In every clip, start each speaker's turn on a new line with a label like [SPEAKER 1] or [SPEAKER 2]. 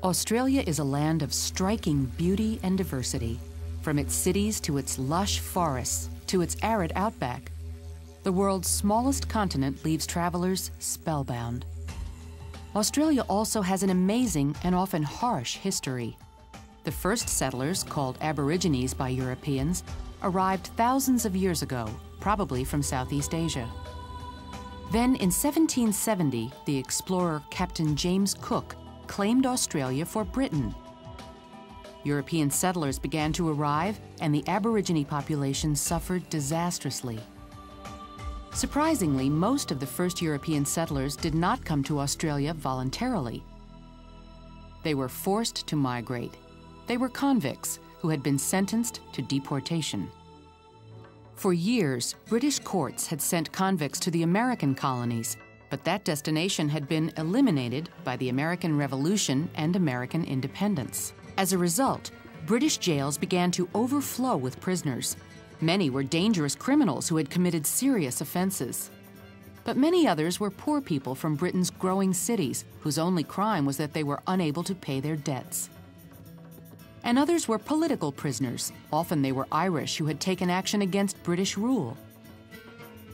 [SPEAKER 1] Australia is a land of striking beauty and diversity. From its cities to its lush forests to its arid outback, the world's smallest continent leaves travelers spellbound. Australia also has an amazing and often harsh history. The first settlers, called Aborigines by Europeans, arrived thousands of years ago, probably from Southeast Asia. Then in 1770, the explorer Captain James Cook claimed Australia for Britain. European settlers began to arrive, and the Aborigine population suffered disastrously. Surprisingly, most of the first European settlers did not come to Australia voluntarily. They were forced to migrate. They were convicts who had been sentenced to deportation. For years, British courts had sent convicts to the American colonies, but that destination had been eliminated by the American Revolution and American independence. As a result, British jails began to overflow with prisoners. Many were dangerous criminals who had committed serious offenses. But many others were poor people from Britain's growing cities whose only crime was that they were unable to pay their debts. And others were political prisoners. Often they were Irish who had taken action against British rule.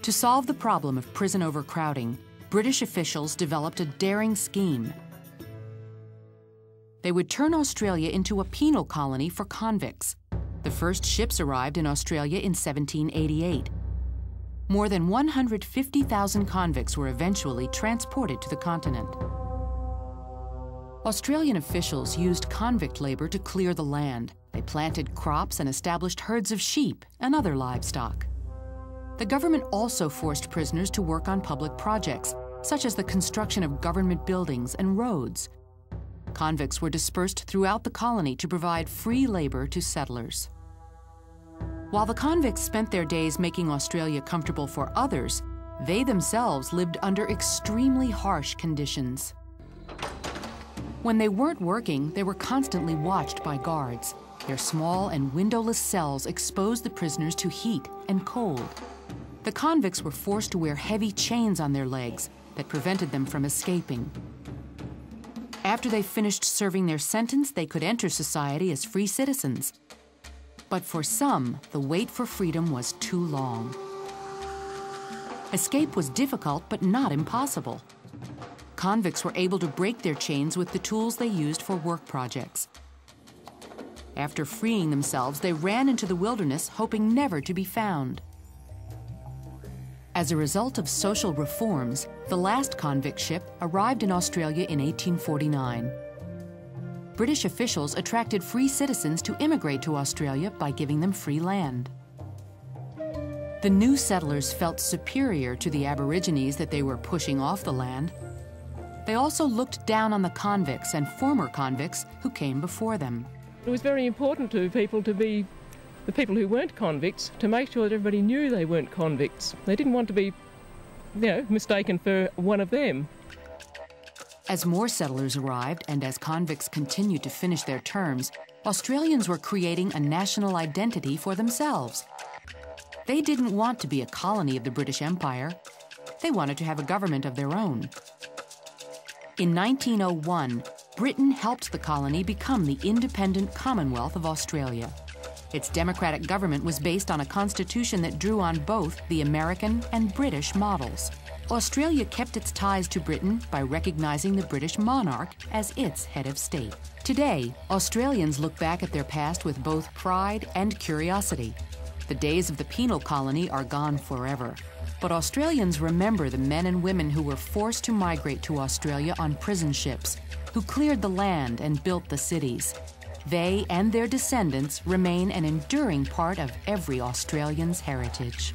[SPEAKER 1] To solve the problem of prison overcrowding, British officials developed a daring scheme. They would turn Australia into a penal colony for convicts. The first ships arrived in Australia in 1788. More than 150,000 convicts were eventually transported to the continent. Australian officials used convict labor to clear the land. They planted crops and established herds of sheep and other livestock. The government also forced prisoners to work on public projects, such as the construction of government buildings and roads. Convicts were dispersed throughout the colony to provide free labor to settlers. While the convicts spent their days making Australia comfortable for others, they themselves lived under extremely harsh conditions. When they weren't working, they were constantly watched by guards. Their small and windowless cells exposed the prisoners to heat and cold. The convicts were forced to wear heavy chains on their legs that prevented them from escaping. After they finished serving their sentence, they could enter society as free citizens. But for some, the wait for freedom was too long. Escape was difficult, but not impossible. Convicts were able to break their chains with the tools they used for work projects. After freeing themselves, they ran into the wilderness, hoping never to be found. As a result of social reforms, the last convict ship arrived in Australia in 1849. British officials attracted free citizens to immigrate to Australia by giving them free land. The new settlers felt superior to the Aborigines that they were pushing off the land. They also looked down on the convicts and former convicts who came before them.
[SPEAKER 2] It was very important to people to be the people who weren't convicts, to make sure that everybody knew they weren't convicts. They didn't want to be, mistaken for one of them.
[SPEAKER 1] As more settlers arrived and as convicts continued to finish their terms, Australians were creating a national identity for themselves. They didn't want to be a colony of the British Empire. They wanted to have a government of their own. In 1901, Britain helped the colony become the independent Commonwealth of Australia. Its democratic government was based on a constitution that drew on both the American and British models. Australia kept its ties to Britain by recognizing the British monarch as its head of state. Today, Australians look back at their past with both pride and curiosity. The days of the penal colony are gone forever. But Australians remember the men and women who were forced to migrate to Australia on prison ships, who cleared the land and built the cities. They and their descendants remain an enduring part of every Australian's heritage.